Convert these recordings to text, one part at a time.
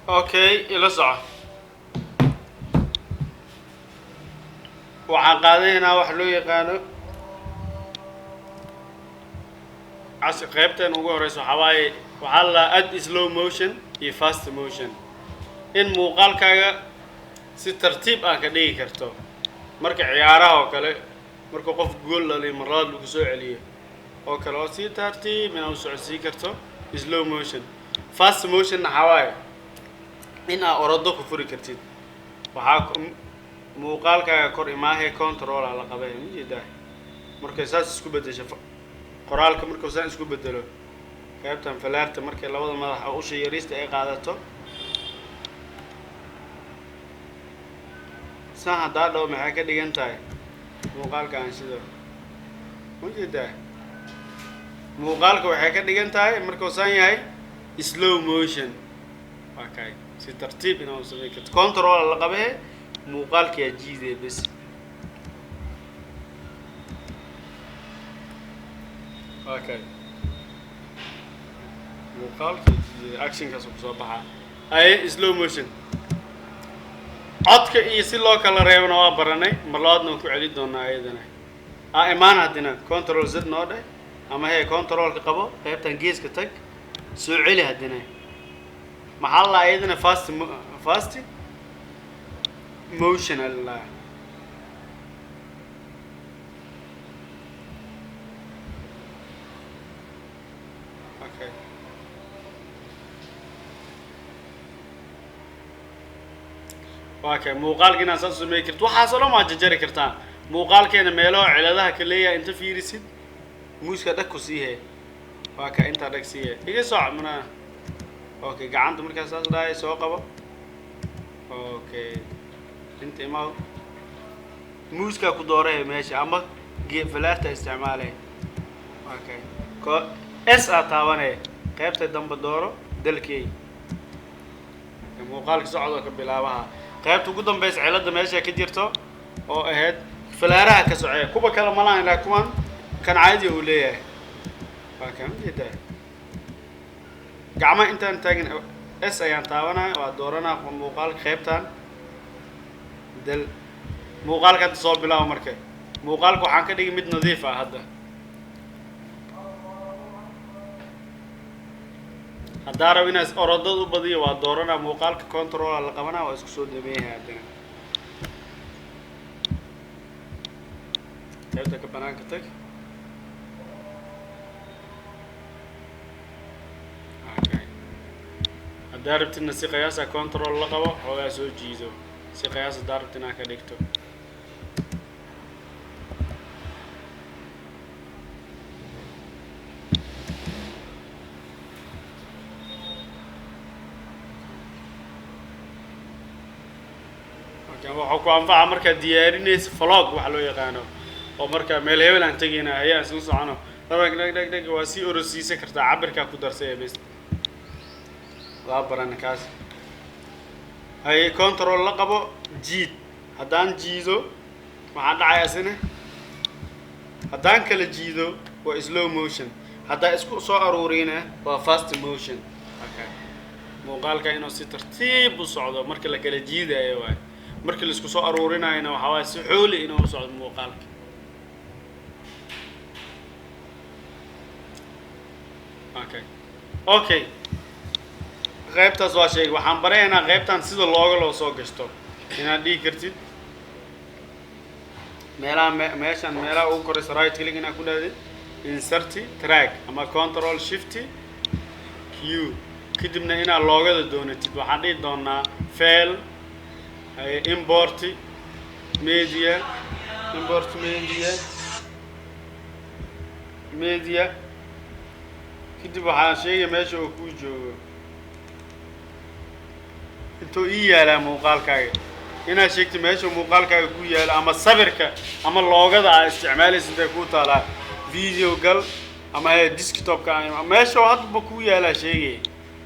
اوكي إلى صح وعقادينا وحلو يقانو عشان قيبتين ugu horeyso xawaay waxa la add slow motion iyo fast motion in muuqaalkaaga si tartiib ah ka dhigi karto marka ciyaaraha oo kale marka qof gool la marad lagu soo celiyo oo kale oo si tartiib ah u socodsiin karto slow motion fast motion xawaay in aad orado ku furi kartid waxa muuqaalkaaga kor imaahay control la qabay mijidaa marka saas isku bedesho qoraalka marka saan isku bedelo qaybtan falaarta markay labada madax oo usha yariista ay qaadato sax hadaa dhaw maxay ka dhigan tahay muuqaalka aan sidoo mijidaa muuqaalka waxay ka dhigan tahay marka saan yahay slow motion okay si tartiib inuu sameeyo karto control la qabay muuqaalka ya jiiday bas okay muuqaalka action ka soo baxa ay slow motion codka iyo si loo kala reebno waa baranay marlaadna ku celi doonaa ayadana imaan hadina control z noo dhahay ama hay control ka qabo qaybtan geeska tag soo celi hadina maxaa la ayadana fast motion Allah okay muuqaalkina saas sameey karto waxa soo ma jajari kartaa muuqaalkeena meelo ciladaha ka leeyahay inta fiirisid muuska dhag ku siihe inta dhag siihe iga socmana okay gacanta markaas saas dhaay soo qabo okay انت ما موسكا كدوره ماشي اما فلارتا استعماله اوكي كو اس اتاونه قيبته دنب دوره دلكي muuqaalka socdo ka bilaabaha qaybta ugu dambeys cilada meesha ka jirto oo ahayd falaaraha ka socay kuba kala malaan ilaa kuwan kan caadi uu leeyahay kan jida gacma intaan taagin s ayaan taabanaa waa dooranaa muuqaalka qaybtan dal muuqaalka soo bilaabo markay muuqaalku waxaan ka dhigay mid nadiif ah hadda hadda rab inaas orodad u badiyo waa doorana muuqaalka control la qabanaa waa isku soo dhameeyay hadana qaybta ka banaanka tag hadda rabtina si qiyaasa control la qabo oo soo jiido si qiyaas darabtina ka dhigto waxa ku anfaca marka diyaarinaysa vlog waxa loo yaqaano oo marka meel hebel aan tagayna ayaa isla socono dag waa si orosiisa kartaa cabirka ku darsay bas la baran kaas ay control la qabo jiid hadaan jiido waxa dhacayasina hadaan kala jiido waa slow motion hadaa isku soo aruurina waa fast motion okay muuqaalka inuu si tartiib u socdo marka la kala jiidayo waa marka la isku soo aruurinayna waxa waa si xooli inuu socdo muuqaalka okay qaybtaas waa shay waxaan bareynaa qaybtan sida looga loo soo gashto inaad dhigi kartid meeshan meelaha ugu koraysa right click inaad ku dhaadid insert track ama control shift q kadibna inaad loogada doonatid waxaan dhihi doonaa file import media kadib waxaan sheegay meesha uu ku joogo intuu ii yaalaa muuqaalkaaga inaad sheegtid meesha muuqaalkaaga ku yaalo ama sawirka ama loogada aad isticmaalaysid intay ku taalaa video gal ama desktopka meesha hadba ku yaalaa sheegay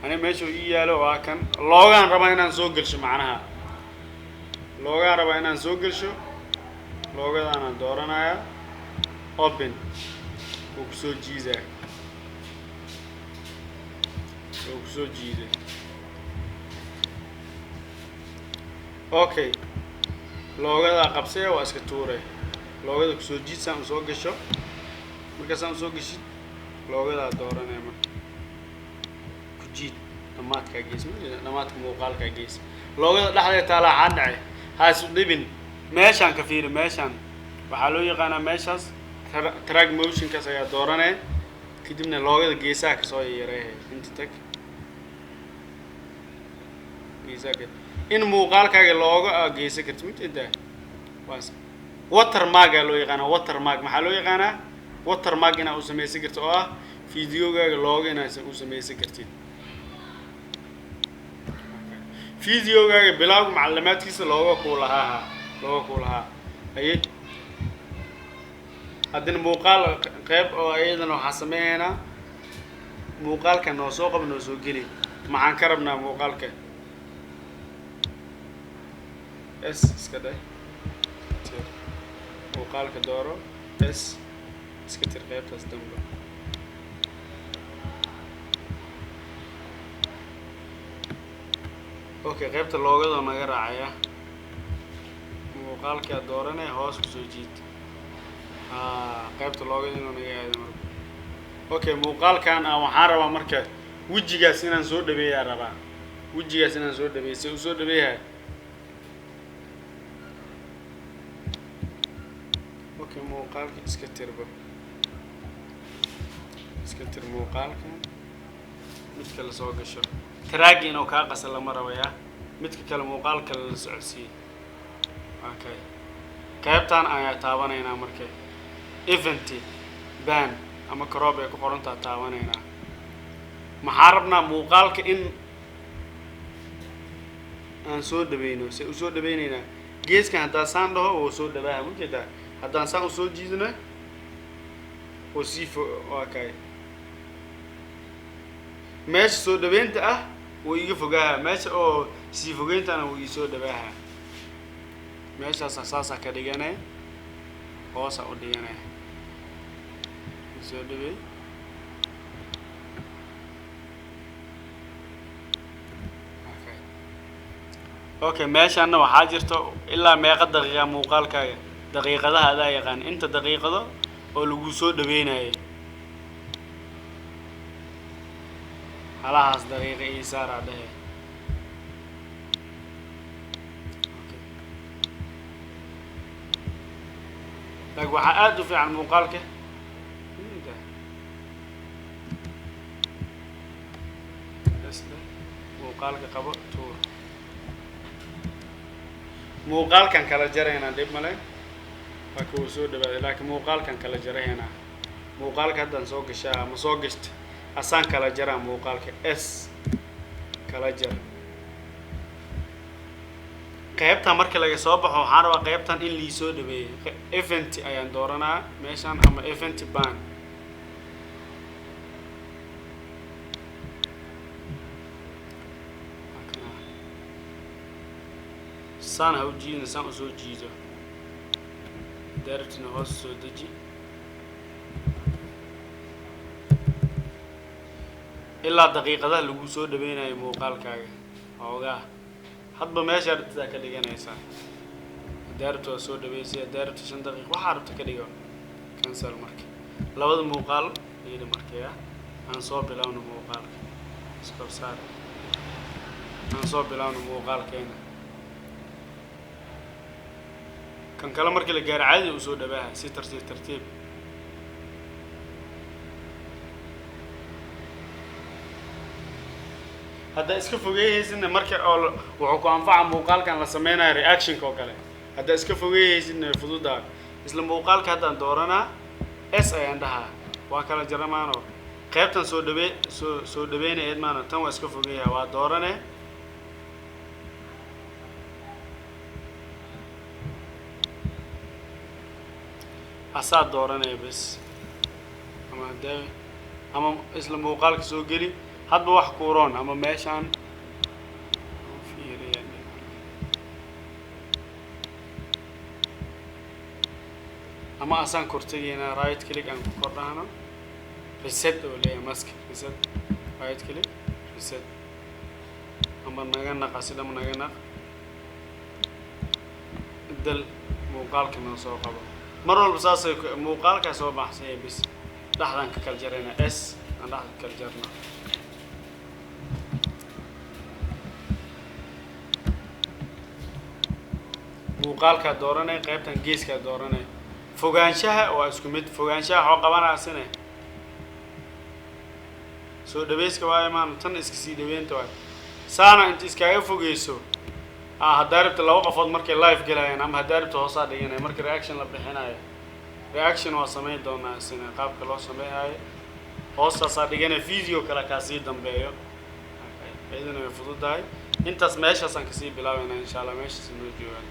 ani meesha ii yaalo waa kan loogaan rabaa inaan soo galsho macnaha loogaan rabaa inaan soo galsho loogadaan aan dooranayaa open oo ku soo jiidaa oo ku soo jiiday okay loogada qabsay waa iska tuuray loogada ku soo jiidsan soo gasho marka saan soo gashid loogada dooranay marka ku jiid dhamaadka gees dhamaadka muuqaalka gees loogada dhaxdeeda taala cadcay haas dhibin meeshan ka fiir meeshan waxa loo yaqaanaa meeshaas track motion ka ayaa dooranay kadibna loogada geesaha ka soo yareeyay inta tag geesaha in muuqaalkaaga looga geesa karto mid inta waas watermark loo yaqaanaa watermark maxaa loo yaqaanaa watermark ina u sameeyay karto oo ah fiidiyogaaga looga ina u sameeyay kartid fiidiyogaaga bilaaw macluumaadkiisa looga ku lahaa ay hadin muuqaal qayb oo ayadana waxa sameeyana muuqaalka noo soo qabno soo gali maxaan ka rabnaa muuqaalka s iska day muuqaalka dooro s iska tir qaybtaas dambe okay qaybta loogada naga raacaya muuqaalka dooranay hoos ku soo jiid qaybta loogada inuu naga yaado marka okay muuqaalkan waxaan rabaa marka wajigaas inaan soo dhabeeyaa rabaa wajigaas inaan soo dhabeeyo u soo dhabeeyaa okay muuqaalka iska tirba iska tir muuqaalka mid kale soo gasho track inuu ka qasal lama rabaya midka kale muuqaalka la socodsiin okay qaybtan ayaa taabanayna markay event ban ama crop ay ku qorantaa taabanayna maxaa rabnaa muuqaalka in aan soo dhabeeyno si u soo dhabeynayna geeskan hadaa saan dhaho oo soo dhawaa mujida haddaan saan u soo jiidno oo sifo okay meesha soo dhabeynta ah oo iga fogaa meesha oo si fogeentana oo ii soo dhawaa meeshaas asaasa ka dhiganay hoos u dhiganay soo dhawey okay meeshaana waxaa jirto ilaa meeqa daqiiqo muuqaalkaaga daqiiqadaha adaa yaqaan inta daqiiqado oo lagu soo dhaweynayay halahaas daqiiqo ii saar dhahe لكن وحققته في عن مقالك مقالك قبل تور مقال كان كلا جرى هنا ديب ملاك فكو سود بعد لكن مقال كان كلا جرى هنا مقال كده نسوق الشاة مسوقشت أسان كلا جرى مقالك اس كلا جرى qaybta marka laga soo baxo waxaan rabaa qaybtan in li soo dhabeeyo event ayaan dooranaa meeshan ama event ban sana u jiidna san soo jiido directly hoos soo deji ilaa daqiiqadaha lagu soo dhaweynayo muuqaalkaaga oogaa hadba meesha aragtida ka dhiganaysa daarto soo dhaweysay daarto 5 daqiiqo waxa aragto ka dhigo cancel marka labada muuqaal iyo markaya aan soo bilaawno muuqaalka iska saar aan soo bilaawno muuqaalkeena kan kala markii la gaar caadi u soo dhawaaha si tartiib هذا إسكافوجي هيزن مركز أو وحكوا أنفع موقال كان لسمينا reaction كوكله هذا إسكافوجي هيزن الفضول ده إسلام موقال كهذا دورنا اس أي عندها وكالة جرمانو قيبتن سو دبين إدمانو تم إسكافوجي هوا دورنا أساد دورنا بس أما ده أما إسلام موقال كسو جري هذا واحد كورون أما ماشان أما أصلا كورتيجينا رايت كليك أن كورنا ريسيت ولا ماسك ريسيت رايت كليك ريسيت أما نجنا قصيدة من نجنا bedel muuqaalka noo soo qabo mar walba saasay muuqaalka soo baxsay bis dhaxdan ka kala jarayna s aan dhaxda kala jarna muuqaalka dooranay qaybtan geeska dooranay fogaanshaha waa isku mid fogaanshaha waxa qabanaysan soo dhaweeska waa imaan tan iska sii dhaweynta waa saana inta iskaga fogeyso haddaaribta laba qofood markay live galayaan ama haddaaribta hoosaa dhiganay markii reaction la bixinayo reaction waa sameyn doonaa sina qaabka loo sameeyayo hoostaasaa dhiganay video kale ka sii dambeeyo ayadana way fududahay intaas meeshaasaan kasii bilaabaynaa insha Allah meeshaas inoo joogaan